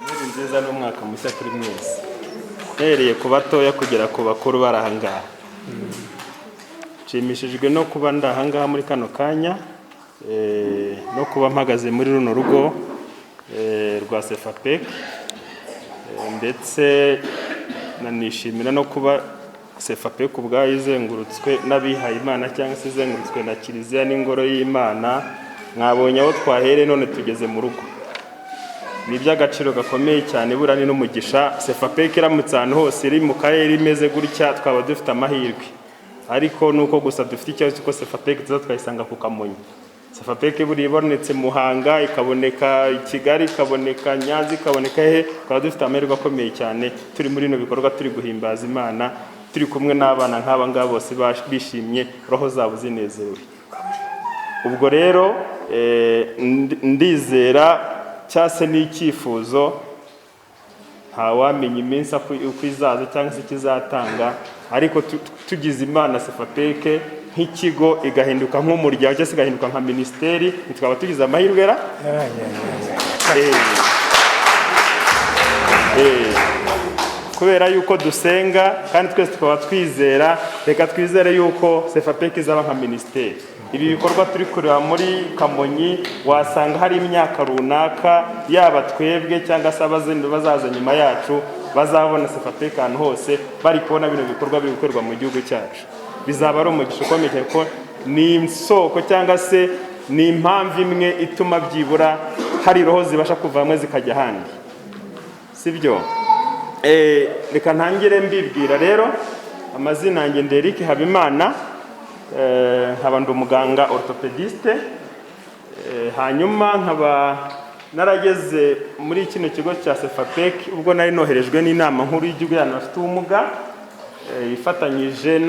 Muri nziza n'umwaka mushya kuri mwese. Hereye ku batoya kugera ku bakuru barahangaha. Nshimishijwe no kuba ndahangaha muri kano kanya no kuba mpagaze muri runo rugo rwa Sefapek, ndetse nanishimira no kuba Sefapek ubwayo izengurutswe n'abihaye Imana cyangwa se izengurutswe na Kiliziya n'ingoro y'Imana. Mwabonye aho twahere none tugeze mu rugo. Ni iby'agaciro gakomeye cyane burani n'umugisha. Sefapek iramutse ahantu hose iri mu karere imeze gutya twaba dufite amahirwe, ariko nuko gusa dufite ikibazo cy'uko Sefapek twayisanga ku Kamonyi. Sefapek buri ibonetse Muhanga, ikaboneka Kigali, ikaboneka Nyanza, ikaboneka he, twaba dufite amahirwe akomeye cyane turi muri no bikorwa turi guhimbaza Imana, turi kumwe n'abana nk'aba ngaba bose bishimye, roho zabo zinezerewe. Ubwo rero ndizera cyase n'icyifuzo ntawamenya iminsi uko izaza cyangwa se kizatanga, ariko tugize Imana Sefapek nk'ikigo igahinduka nk'umuryango cyangwa se igahinduka nka ministeri, twaba tugize amahirwe ra kubera yuko dusenga kandi twese tukaba twizera. Reka twizere yuko Sefapek izaba nka ministeri. Ibi bikorwa turi kureba muri Kamonyi wasanga hari imyaka runaka, yaba twebwe cyangwa se abazindi bazaza nyuma yacu bazabona Sefapek ahantu hose bari kubona bino bikorwa biri gukorwa mu gihugu cyacu. Bizaba ari umugisha ukomeye ko ni isoko cyangwa se ni impamvu imwe ituma byibura hari roho zibasha kuvamwe zikajya ahandi, sibyo? Reka ntangire mbibwira rero. Amazina yanjye Nderick Habimana, nkaba ndi umuganga orthopediste, hanyuma nkaba narageze muri kino kigo cya Sefapek ubwo nari noherejwe n'inama nkuru y'igihugu y'abantu bafite ubumuga, ifatanyije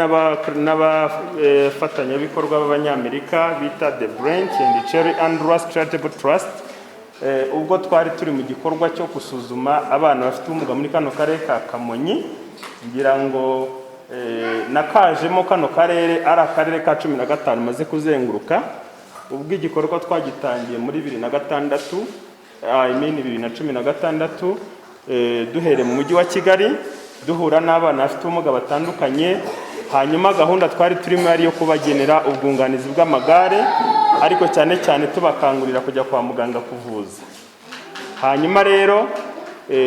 n'abafatanyabikorwa b'Abanyamerika bita The Branch and Cherry Andrews Charitable Trust. Ubwo twari turi mu gikorwa cyo gusuzuma abana bafite ubumuga muri kano karere ka Kamonyi, ngira ngo nakajemo kano karere ari akarere ka 15 maze kuzenguruka. Ubwo igikorwa twagitangiye muri 2016, 2016, duhere mu mujyi wa Kigali duhura n'abana bafite ubumuga batandukanye. Hanyuma gahunda twari turimo ari yo kubagenera ubwunganizi bw'amagare, ariko cyane cyane tubakangurira kujya kwa muganga kuvuza. Hanyuma rero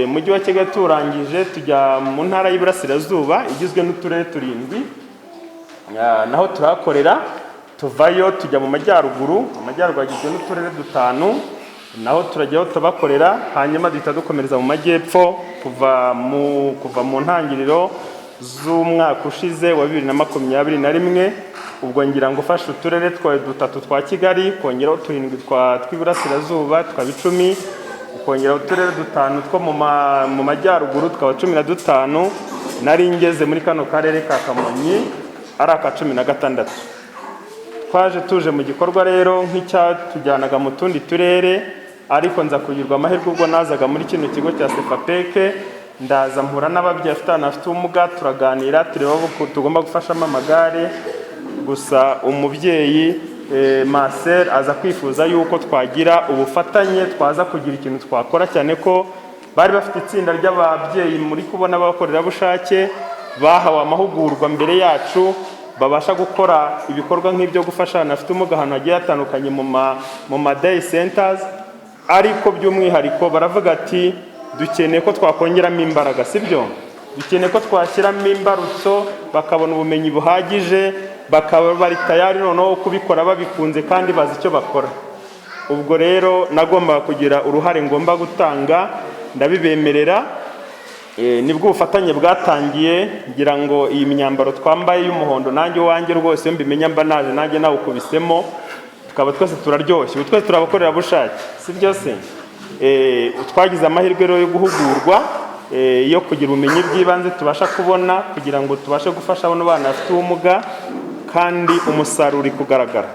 mujyi wa Kigali turangije tujya mu ntara y'Iburasirazuba igizwe n'uturere 7, naho turakorera. Tuvayo tujya mu majyaruguru, amajyaruguru agizwe n'uturere 5, naho turajyaho tubakorera. Hanyuma duhita dukomereza mu majyepfo kuva mu ntangiriro z'umwaka ushize wa 2021. Ubwo ngira ngo ufashe uturere 3 twa Kigali, kongeraho 7 tw'Iburasirazuba, twaba 10, ukongeraho uturere 5 two mu majyaruguru twaba 15. Nari ngeze muri kano karere ka Kamonyi ari aka 16. Twaje tuje mu gikorwa rero nk'icyatujyanaga mu tundi turere, ariko nza kugirwa amahirwe ubwo nazaga muri kino kigo cya Sefapek. Ndaza mpura n'ababyeyi bafite ubumuga, turaganira tureba uko tugomba gufashamo amagare. Gusa umubyeyi Marcel aza kwifuza yuko twagira ubufatanye, twaza kugira ikintu twakora, cyane ko bari bafite itsinda ry'ababyeyi muri kubona abakorerabushake bahawe amahugurwa mbere yacu, babasha gukora ibikorwa nk'ibyo gufasha abantu bafite ubumuga ahantu hagiye hatandukanye mu ma day centers. Ariko by'umwihariko baravuga ati dukeneye ko twakongeramo imbaraga, sibyo? Dukeneye ko twashyiramo imbarutso, bakabona ubumenyi buhagije, bakaba bari tayari noneho kubikora babikunze kandi bazi icyo bakora. Ubwo rero nagomba kugira uruhare ngomba gutanga, ndabibemerera. Nibwo ubufatanye bwatangiye, ngira ngo iyi myambaro twambaye y'umuhondo nanjye wanjye rwose mbimenya mba naje nanjye nawe ukubisemo, tukaba twese turaryoshye. Twese turabakorera bushake, sibyo se? Twagize amahirwe rero yo guhugurwa, yo kugira ubumenyi bw'ibanze tubasha kubona kugira ngo tubashe gufasha abo bana bafite ubumuga, kandi umusaruro kugaragara.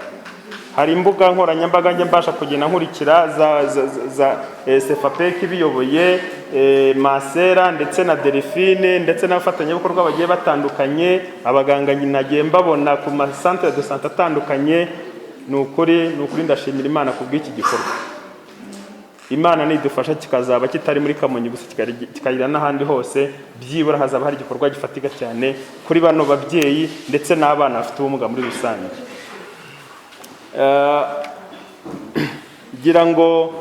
Hari imbuga nkoranyambaga njye mbasha kugenda nkurikira za Sefapek biyoboye, Masera ndetse na Delphine ndetse n'abafatanyabikorwa bagiye batandukanye, abaganga nagiye mbabona ku ma centre de santé atandukanye. ni ukuri ndashimira Imana kubw'iki gikorwa. Imana nidufasha kikazaba kitari muri Kamonyi gusa kikagira n'ahandi hose, byibura hazaba hari igikorwa gifatika cyane kuri bano babyeyi ndetse n'abana bafite ubumuga muri rusange. Ngira ngo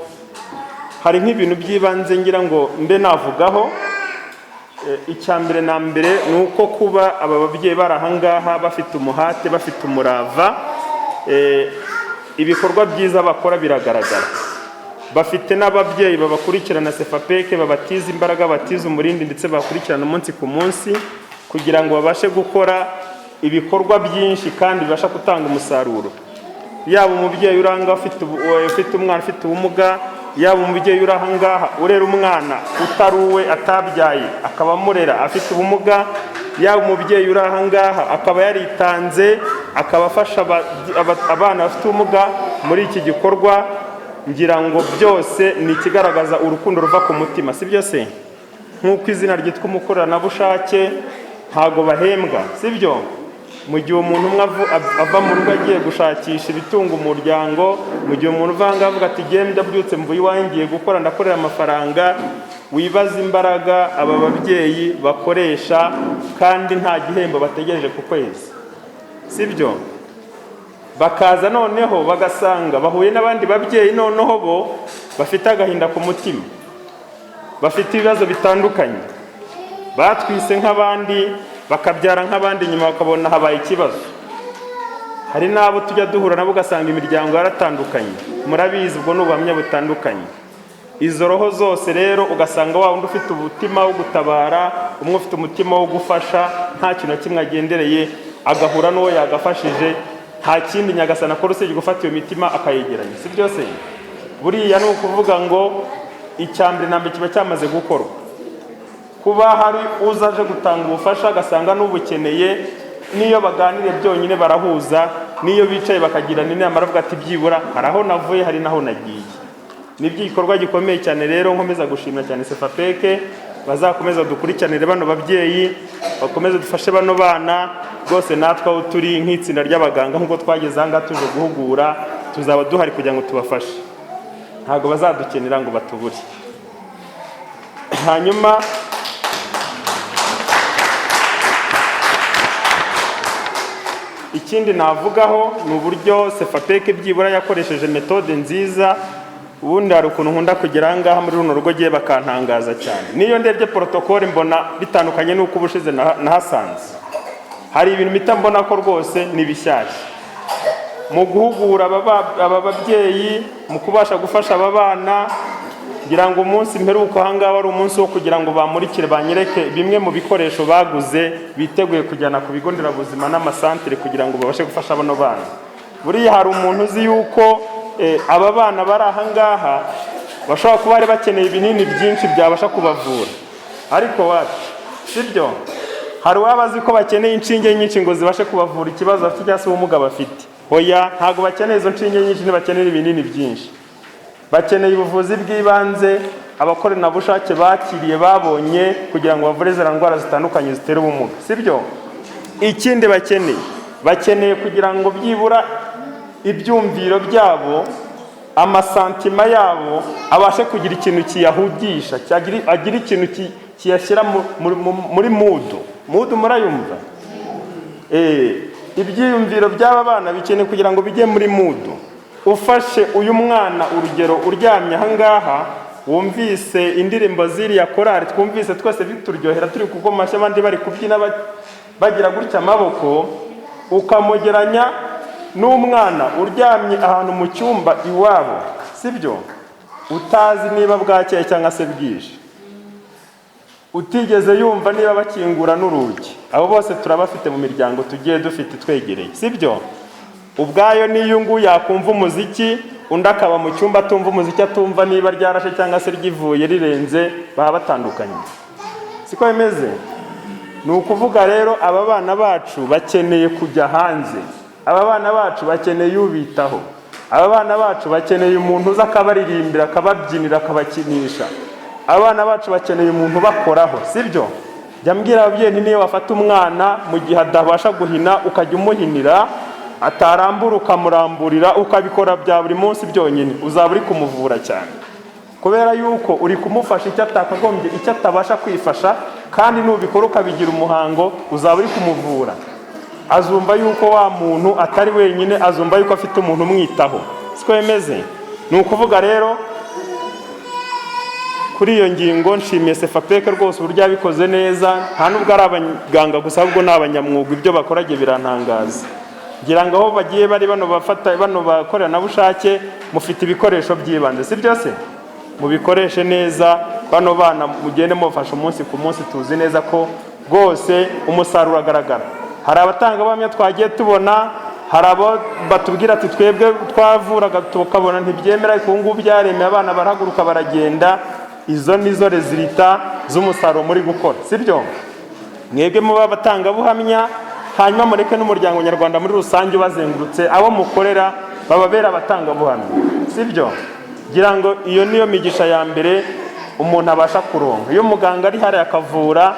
hari nk'ibintu by'ibanze ngira ngo mbe navugaho. Icyambere na mbere ni uko kuba aba babyeyi bari ahangaha bafite umuhate, bafite umurava, ibikorwa byiza bakora biragaragara. Bafite n'ababyeyi babakurikirana Sefapeke, babatiza imbaraga, batiza umurindi ndetse bakurikirana umunsi ku munsi kugira ngo babashe gukora ibikorwa byinshi kandi bibasha gutanga umusaruro. Yaba umubyeyi uranga ufite umwana ufite ubumuga, yaba umubyeyi uri ahangaha urera umwana utaruwe atabyaye akaba amurera afite ubumuga, yaba umubyeyi uri ahangaha akaba yaritanze akaba afasha abana bafite ubumuga muri iki gikorwa. Ngira ngo byose ni ikigaragaza urukundo ruva ku mutima, si byo se? Nk'uko izina ryitwa umukoranabushake ntago bahembwa, si byo? Mu gihe umuntu umwe ava mu rugo agiye gushakisha ibitunga umuryango, mu gihe umuntu uvanga avuga ati genda byutse mvuye iwanjye ngiye gukora ndakorera amafaranga, wibaza imbaraga aba babyeyi bakoresha kandi nta gihembo bategereje ku kwezi, si byo? Bakaza noneho bagasanga bahuye n'abandi babyeyi noneho bo bafite agahinda ku mutima, bafite ibibazo bitandukanye, batwise nk'abandi bakabyara nk'abandi, nyuma bakabona habaye ikibazo. Hari n'abo tujya duhura nabo ugasanga imiryango yaratandukanye, murabizi ubwo n'ubuhamya butandukanye. Izo roho zose rero ugasanga wa wundi ufite umutima wo gutabara, umwe ufite umutima wo gufasha, nta kintu na kimwe agendereye, agahura n'uwo yagafashije, nta kindi Nyagasani akora usibye gufata iyo mitima akayegeranya, si byose? Buriya ni ukuvuga ngo icyambere nambere kiba cyamaze gukorwa. Kuba hari uzaje gutanga ubufasha agasanga n'ubukeneye, niyo baganiriye byonyine barahuza, niyo bicaye bakagirana inama baravuga ati byibura hari aho navuye hari naho nagiye. Ni igikorwa gikomeye cyane rero, nkomeza gushimira cyane Sefapeke, bazakomeza dukurikiranire bano babyeyi, bakomeze dufashe bano bana rwose. Natwe aho turi nk'itsinda ry'abaganga nk'uko twageze ahangaha tuje guhugura, tuzaba duhari kugira ngo tubafashe, ntabwo bazadukenera ngo batubure. Hanyuma ikindi navugaho ni uburyo Sefapeke byibura yakoresheje metode nziza. Ubundi hari ukuntu nkunda kugera ahangaha muri runo rugo giye bakantangaza cyane, niyo ndebye protokole mbona bitandukanye n'uko ubushize nahasanze. Hari ibintu mpita mbona ko rwose ni bishyashya mu guhugura aba babyeyi, mu kubasha gufasha aba bana. Ngira ngo umunsi mperuka ahangaha wari umunsi wo kugira ngo bamurikire, banyereke bimwe mu bikoresho baguze biteguye kujyana ku bigo nderabuzima n'amasantere kugira ngo babashe gufasha bano bana. Buriya hari umuntu uzi yuko aba bana bari ahangaha bashobora kuba bari bakeneye ibinini byinshi byabasha kubavura, ariko wapi, si byo? Hari uwaba azi ko bakeneye inshinge nyinshi ngo zibashe kubavura ikibazo bafite cyangwa se ubumuga bafite. Hoya, ntabwo bakeneye izo nshinge nyinshi, ntibakeneye ibinini byinshi. Bakeneye ubuvuzi bw'ibanze abakoranabushake bakiriye babonye kugira ngo bavure ziriya ndwara zitandukanye zitera ubumuga, si byo? Ikindi bakeneye kugira ngo byibura ibyumviro byabo, amasantima yabo abashe kugira ikintu kiyahugisha, agira ikintu kiyashyira muri mudu murayumva? Ibyiyumviro by'aba bana bikeneye kugira ngo bijye muri mudu. Ufashe uyu mwana urugero uryamye ahangaha, wumvise indirimbo ziriya korari twumvise twese bituryohera turi kugoma amashyi, abandi bari kubyina bagira gutya amaboko, ukamugeranya n'umwana uryamye ahantu mu cyumba iwabo, si byo? Utazi niba bwakeye cyangwa se bwije, utigeze yumva niba bakingura n'urugi. Abo bose turabafite mu miryango tugiye dufite twegereye, si byo? Ubwayo niyo nguyu yakumva umuziki, undi akaba mu cyumba atumva umuziki, atumva niba ryarashe cyangwa se ryivuye rirenze, baba batandukanye. Siko bimeze? Ni ukuvuga rero aba bana bacu bakeneye kujya hanze, aba bana bacu bakeneye ubitaho, aba bana bacu bakeneye umuntu uza akabaririmbira, akababyinira, akabakinisha. Abana bacu bakeneye umuntu bakoraho, si byo? Jya mbwira ababyeyi niyo wafata umwana mu gihe adabasha guhina ukajya umuhinira, atarambura ukamuramburira ukabikora bya buri munsi byonyine, uzaba uri kumuvura cyane, kubera yuko uri kumufasha icyo atakagombye, icyo atabasha kwifasha, kandi nubikora ukabigira umuhango uzaba uri kumuvura. Azumva yuko wa muntu atari wenyine, azumva yuko afite umuntu umwitaho. Siko bimeze. Ni ukuvuga rero kuri iyo ngingo nshimiye Sefapek rwose uburyo yabikoze neza, nta nubwo ari abaganga gusa ahubwo n'abanyamwuga, ibyo bakoraje birantangaza. Ngira ngo aho bagiye bari bano bakoranabushake mufite ibikoresho by'ibanze, si byo se? Mubikoreshe neza, bano bana mugende mufasha umunsi ku munsi, tuzi neza ko rwose umusaruro agaragara. Hari abatanga bamwe twagiye tubona, hari abo batubwira ati twebwe twavuraga tukabona ntibyemera, ariko ubu ngubu byaremeye, abana barahaguruka baragenda. Izo nizo rezilita z'umusaruro muri gukora, si byo? Mwebwe muba batanga buhamya, hanyuma mureke n'umuryango nyarwanda muri rusange ubazengurutse, abo mukorera bababera abatanga buhamya, si byo? Gira ngo iyo niyo migisha ya mbere umuntu abasha kuronka. Iyo muganga ari hari akavura,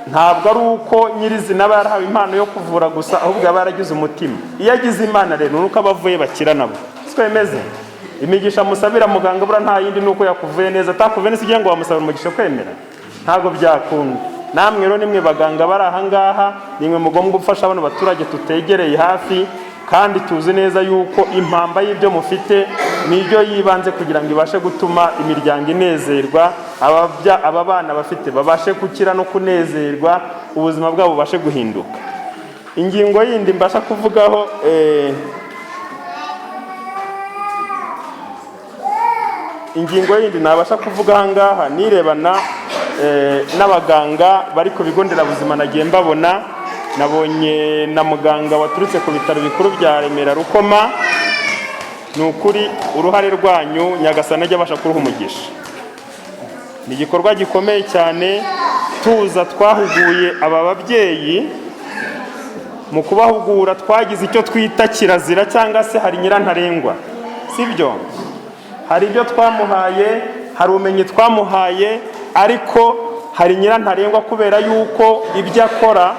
ntabwo ari uko nyirizina aba yarahawe impano yo kuvura gusa, ahubwo aba yaragize umutima. Iyo agize imana rero nuko abavuye bakira nabo, siko bimeze. Imigisha musabira muganga bura nta yindi nuko yakuvuye neza, atakuvuye neza ugiye ngo wamusabira umugisha kwemera, ntabwo byakunda. Namwe rero nimwe baganga bari aha ngaha, nimwe mugomba gufasha abana baturage tutegereye hafi, kandi tuzi neza yuko impamba y'ibyo mufite nibyo yibanze kugira ngo ibashe gutuma imiryango inezerwa, aba bana bafite babashe gukira no kunezerwa, ubuzima bwabo bubashe guhinduka. Ingingo yindi mbasha kuvugaho ingingo yindi nabasha kuvuga aha ngaha nirebana n'abaganga bari ku bigo nderabuzima nagiye mbabona. Nabonye na muganga waturutse ku bitaro bikuru bya Remera Rukoma. Ni ukuri uruhare rwanyu Nyagasani ajya abasha kuruha umugisha. Ni igikorwa gikomeye cyane, tuza twahuguye aba babyeyi, mu kubahugura twagize icyo twita kirazira cyangwa se hari nyirantarengwa, si byo? Hari ibyo twamuhaye, hari ubumenyi twamuhaye, ariko hari nyirantarengwa kubera yuko ibyo akora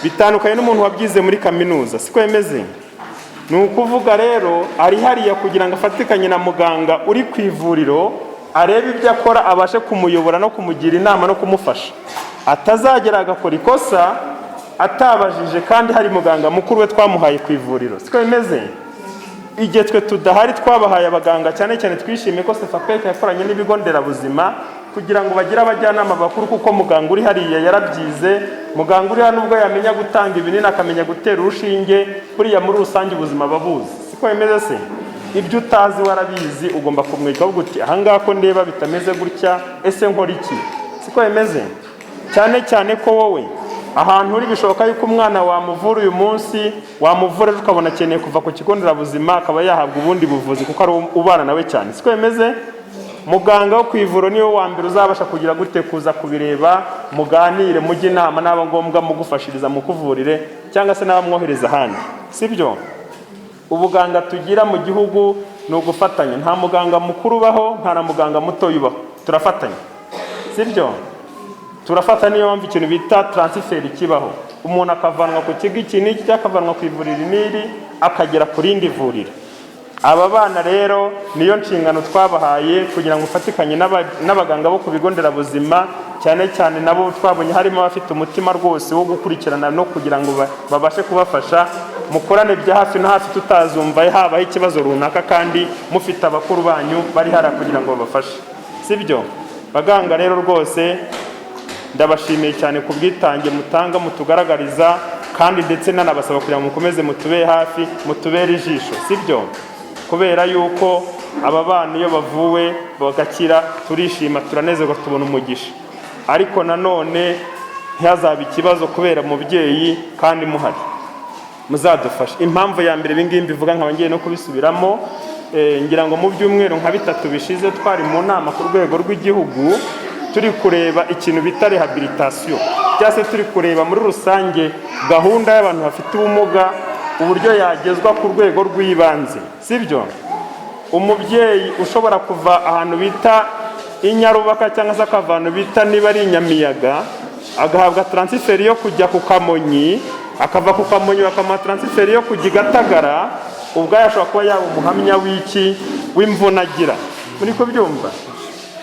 bitandukanye n'umuntu wabyize muri kaminuza, siko bimeze. Ni ukuvuga rero ari hariya kugira ngo afatikanye na muganga uri ku ivuriro, arebe ibyo akora, abashe kumuyobora no kumugira inama no kumufasha, atazagera agakora ikosa atabajije kandi hari muganga mukuru we twamuhaye ku ivuriro, siko bimeze. Igihe twe tudahari twabahaye abaganga, cyane cyane twishimiye ko Sefapek yakoranye n'ibigo nderabuzima kugira ngo bagire abajyanama bakuru, kuko muganga uri hariya yarabyize. Muganga uri hano ubwo yamenya gutanga ibinini, akamenya gutera urushinge, buriya muri rusange ubuzima babuzi, siko bimeze se? Ibyo utazi warabizi, ugomba kumwika uti aha ngaha ko ndeba bitameze gutya, ese nkora iki? Siko bimeze. Cyane cyane ko wowe ahantu uri bishoboka yuko umwana wamuvura uyu munsi, wamuvura ukabona akeneye kuva ku kigo nderabuzima akaba yahabwa ubundi buvuzi kuko ari ubana nawe cyane, siko bimeze. Muganga wo ku ivuriro niwe wa mbere uzabasha kugira gute kuza kubireba, muganire, mujye inama, n'aba ngombwa mugufashiriza mukuvurire, cyangwa se n'abamwohereza ahandi, si byo? Ubuganga tugira mu gihugu ni ugufatanya. Nta muganga mukuru ubaho, nta na muganga muto yubaho, turafatanya, si byo? Turafata. Niyo mpamvu ikintu bita transfer kibaho, umuntu akavanwa ku kigo iki n'iki, akavanwa ku ivuriro n'iri akagera ku rindi vuriro. Aba bana rero niyo nshingano twabahaye kugira ngo ufatikanye n'abaganga bo ku bigo nderabuzima, cyane cyane nabo twabonye harimo abafite umutima rwose wo gukurikirana no kugira ngo babashe kubafasha, mukorane bya hafi na hafi, tutazumva habaho ikibazo runaka kandi mufite abakuru banyu bari hara kugira ngo babafashe, si byo? Baganga rero rwose ndabashimiye cyane ku bwitange mutanga, mutugaragariza, kandi ndetse nanabasaba kugira ngo mukomeze mutubere hafi, mutubere ijisho, si byo? Kubera yuko aba bana iyo bavuwe bagakira turishima, turanezerwa, tubona umugisha. Ariko nanone ntihazabe ikibazo kubera umubyeyi kandi muhari, muzadufasha. Impamvu ya mbere ibingibi mbivuga nkaba ngiye no kubisubiramo, ngira ngo mu byumweru nka 3 bishize twari mu nama ku rwego rw'igihugu, turi kureba ikintu bita rehabilitation, cyase turi kureba muri rusange gahunda y'abantu bafite ubumuga uburyo yagezwa ku rwego rw'ibanze, si byo? Umubyeyi ushobora kuva ahantu bita Inyarubaka cyangwa se akavana bita niba ari Nyamiyaga, agahabwa transfer yo kujya ku Kamonyi, akava ku Kamonyi bakamuha transfert yo kujya i Gatagara, ubwayo ashobora kuba yaba umuhamya w'iki w'imvunagira. Muri kubyumva,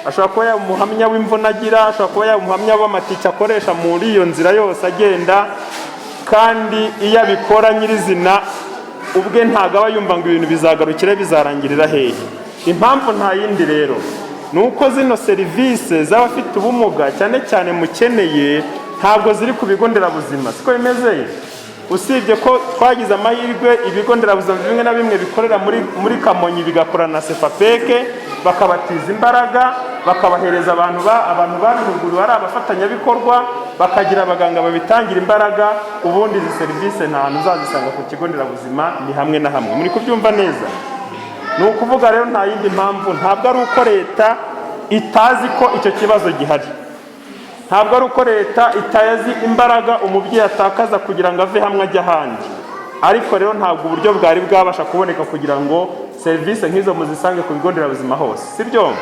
ashobora kuba yaba umuhamya w'imvunagira, ashobora kuba yaba umuhamya w'amatike akoresha muri iyo nzira yose agenda, kandi iyo abikora nyirizina ubwe ntago aba yumva ngo ibintu bizagarukire bizarangirira hehe. Impamvu nta yindi rero, nuko zino serivisi z'abafite ubumuga cyane cyane mukeneye ntabwo ziri ku bigo nderabuzima. Siko bimeze? Usibye ko twagize amahirwe ibigo nderabuzima bimwe na bimwe bikorera muri Kamonyi bigakorana na SEFAPEC, bakabatiza imbaraga, bakabahereza abantu babihuguriwe ari abafatanyabikorwa, bakagira abaganga babitangira imbaraga. Ubundi izi serivisi nta hantu uzazisanga ku kigo nderabuzima, ni hamwe na hamwe. Muri kubyumva neza? Ni ukuvuga rero nta yindi mpamvu, ntabwo ari uko leta itazi ko icyo kibazo gihari, ntabwo ari uko leta itazi imbaraga umubyeyi atakaza kugira ngo ave hamwe ajya ahandi, ariko rero ntabwo uburyo bwari bwabasha kuboneka kugira ngo serivisi nk'izo muzisange ku bigo nderabuzima hose, sibyo?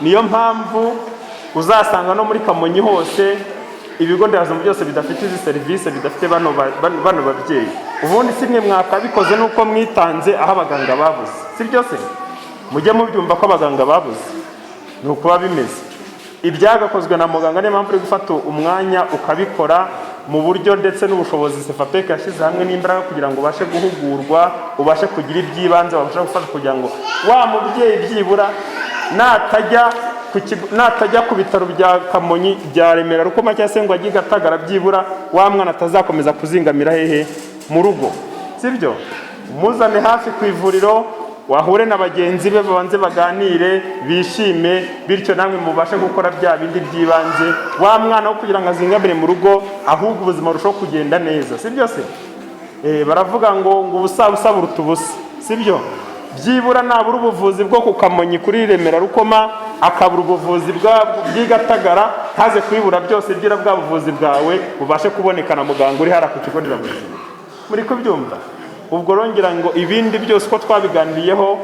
Niyo mpamvu uzasanga no muri Kamonyi hose ibigo nderabuzima byose bidafite izi serivisi, bidafite bano babyeyi. Ubundi si mwe mwakabikoze nuko mwitanze aho abaganga babuze, sibyo se? Mujye mubyumva ko abaganga babuze, ni ukuba bimeze. Ibyagakozwe na muganga, niyo mpamvu uri gufata umwanya ukabikora mu buryo ndetse n'ubushobozi SEFAPEC yashyize hamwe n'imbaraga kugira ngo ubashe guhugurwa, ubashe kugira iby'ibanze babasha gufasha kugira ngo wa mubyeyi byibura natajya ku bitaro bya Kamonyi, bya Remera, Rukoma cyangwa se ngo ajye i Gatagara, byibura wa mwana atazakomeza kuzingamira hehe mu rugo, sibyo? Muzane hafi ku ivuriro, wahure na bagenzi be, babanze baganire, bishime, bityo namwe mubashe gukora bya bindi by'ibanze, wa mwana wo kugira ngo azingamire mu rugo, ahubwo ubuzima burushaho kugenda neza, sibyo se? Baravuga ngo ubusa buruta ubusa, sibyo? Byibura nabura ubuvuzi bwo ku Kamonyi kuri Remera, Rukoma, akabura ubuvuzi bw'i Gatagara, ntaze kubibura byose, byira bwa buvuzi bwawe bubashe kuboneka na muganga uri hara ku kigo nderabuzima. Muri kubyumva? Ubwo rongera ngo ibindi byose ko twabiganiriyeho,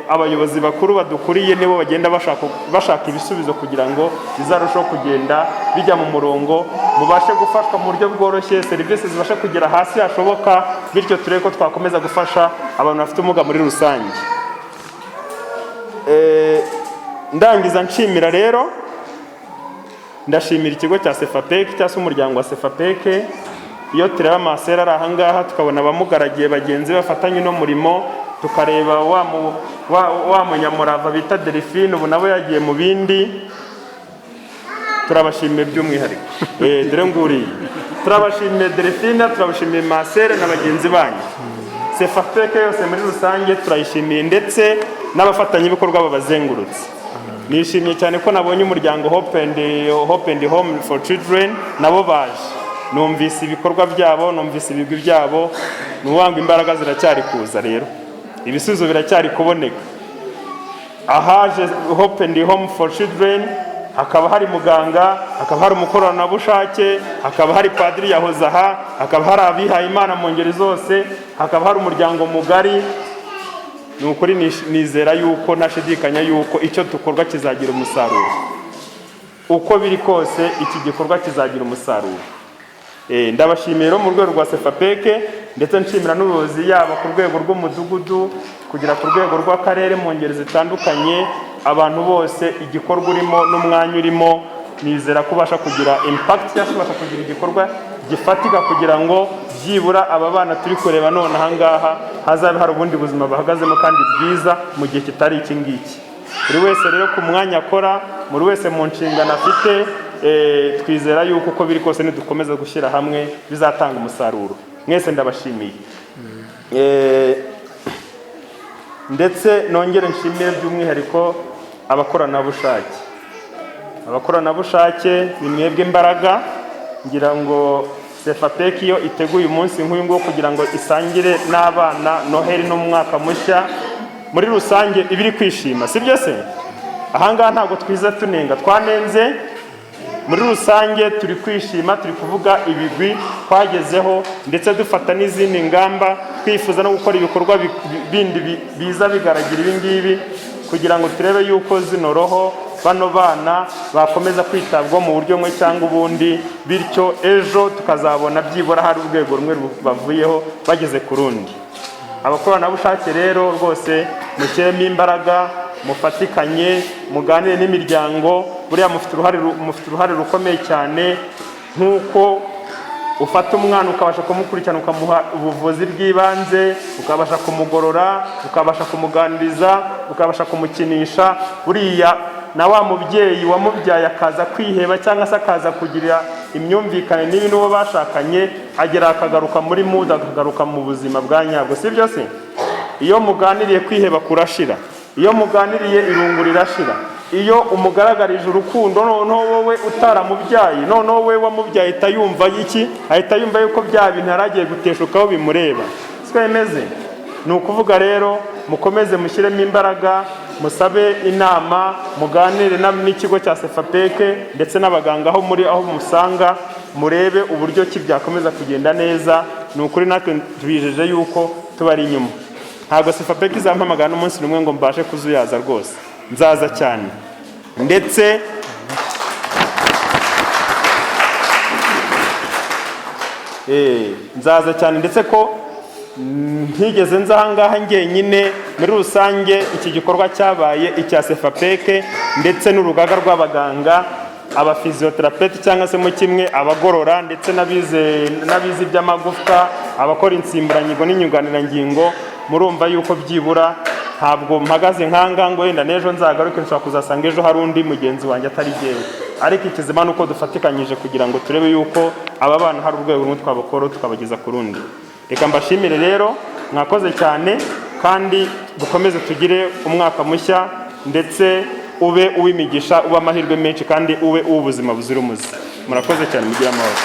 abayobozi bakuru badukuriye nibo bagenda bashaka ibisubizo kugira ngo bizarushaho kugenda bijya mu murongo, mubashe gufashwa mu buryo bworoshye, serivisi zibashe kugera hasi hashoboka, bityo turebe ko twakomeza gufasha abantu bafite ubumuga muri rusange. Ndangiza nshimira rero, ndashimira ikigo cya SEFAPEC cyangwa se umuryango wa SEFAPEC. Iyo tureba amasera ari ahangaha tukabona abamugaragiye bagenzi bafatanye no murimo, tukareba wa munyamurava bita Delphine, ubu nawe yagiye mu bindi, turabashimiye by'umwihariko. Dore nguriye turabashimiye Delphine, turabashimiye masera na bagenzi banyu. SEFAPEC yose muri rusange turayishimiye, ndetse n'abafatanyabikorwa babazengurutse. Nishimiye cyane ko nabonye umuryango Hope and Home for Children nabo baje. Numvise ibikorwa byabo, numvise ibigwi byabo, nuwanga imbaraga ziracyari kuza rero. Ibisubizo biracyari kuboneka. Ahaje Hope and Home for Children, hakaba hari muganga, hakaba hari umukoranabushake, hakaba hari padiri yahoze aha, hakaba hari abihaye Imana mu ngeri zose, hakaba hari umuryango mugari. Nukuri nizera yuko ntashidikanya yuko icyo dukorwa kizagira umusaruro. Uko biri kose iki gikorwa kizagira umusaruro. Ndabashimira mu rwego rwa SEFAPEC, ndetse nshimira n'ubuyobozi yaba ku rwego rw'umudugudu kugira ku rwego rw'akarere mu ngeri zitandukanye, abantu bose igikorwa urimo n'umwanya urimo, nizera ko ubasha kugira impact cyangwa ubasha kugira igikorwa gifatika kugira ngo byibura aba bana turi kureba none ahangaha hazabe hari ubundi buzima bahagazemo kandi bwiza mu gihe kitari iki ngiki. Buri wese rero ku mwanya akora, buri wese mu nshingano afite, twizera yuko uko biri kose nidukomeza gushyira hamwe bizatanga umusaruro. Mwese ndabashimiye. Ndetse nongere nshimire by'umwihariko abakoranabushake. Abakoranabushake ni mwebwe imbaraga, ngira ngo SEFAPEC iyo iteguye umunsi nk'uyu nguyu kugira ngo isangire n'abana Noheli n'umwaka mushya, muri rusange ibiri kwishima, sibyo se? Ahangaha ntabwo twiza tunenga, twanenze. Muri rusange turi kwishima, turi kuvuga ibigwi twagezeho, ndetse dufata n'izindi ngamba, twifuza no gukora ibikorwa bindi biza bigaragira ibi ngibi kugira ngo turebe yuko zino roho bano bana bakomeza kwitabwaho mu buryo bumwe cyangwa ubundi, bityo ejo tukazabona byibura hari urwego rumwe bavuyeho bageze ku rundi. Abakoranabushake rero rwose mushyiremo imbaraga, mufatikanye, muganire n'imiryango, buriya mufite uruhare rukomeye cyane, nk'uko ufata umwana ukabasha kumukurikirana ukamuha ubuvuzi bw'ibanze, ukabasha kumugorora, ukabasha kumuganiriza, ukabasha kumukinisha, buriya na wa mubyeyi wamubyaye akaza kwiheba cyangwa se akaza kugira imyumvikane n'ibi n'uwo bashakanye, agera akagaruka muri muda, akagaruka mu buzima bwa nyabwo, si byo se? Iyo muganiriye kwiheba kurashira, iyo muganiriye irungu rirashira, iyo umugaragarije urukundo noneho wowe utaramubyaye, noneho wowe wamubyaye ahita yumva iki? Ahita yumva yuko bya bintu yaragiye guteshukaho bimureba. Siko bimeze? Ni ukuvuga rero mukomeze mushyiremo imbaraga, musabe inama, muganire n'ikigo cya SEFAPEC ndetse n'abaganga aho musanga, murebe uburyo ki byakomeza kugenda neza. Ni ukuri natwe tubijeje yuko tubari inyuma. Ntabwo SEFAPEC izampamagara n'umunsi n'umwe ngo mbashe kuzuyaza rwose, nzaza cyane, ndetse nzaza cyane, ndetse ko ntigeze nza ahangaha njyenyine. Muri rusange iki gikorwa cyabaye icya SEFAPEC ndetse n'urugaga rw'abaganga, abafizioterapeuti cyangwa se mu kimwe abagorora, ndetse n'abize iby'amagufwa, abakora insimburangingo n'inyunganirangingo. Murumva yuko byibura ntabwo mpagaze nkanga ngo wenda n'ejo nzagaruke nshobora kuzasanga ejo hari undi mugenzi wanjye atari jyewe, ariko ikizima nuko dufatikanyije kugira ngo turebe yuko aba bana hari urwego rumwe twabakora tukabageza ku rundi. Reka mbashimire rero, mwakoze cyane, kandi dukomeze tugire umwaka mushya, ndetse ube uw'imigisha, ube amahirwe menshi, kandi ube uw'ubuzima buzira umuze. Murakoze cyane, mugire amahoro.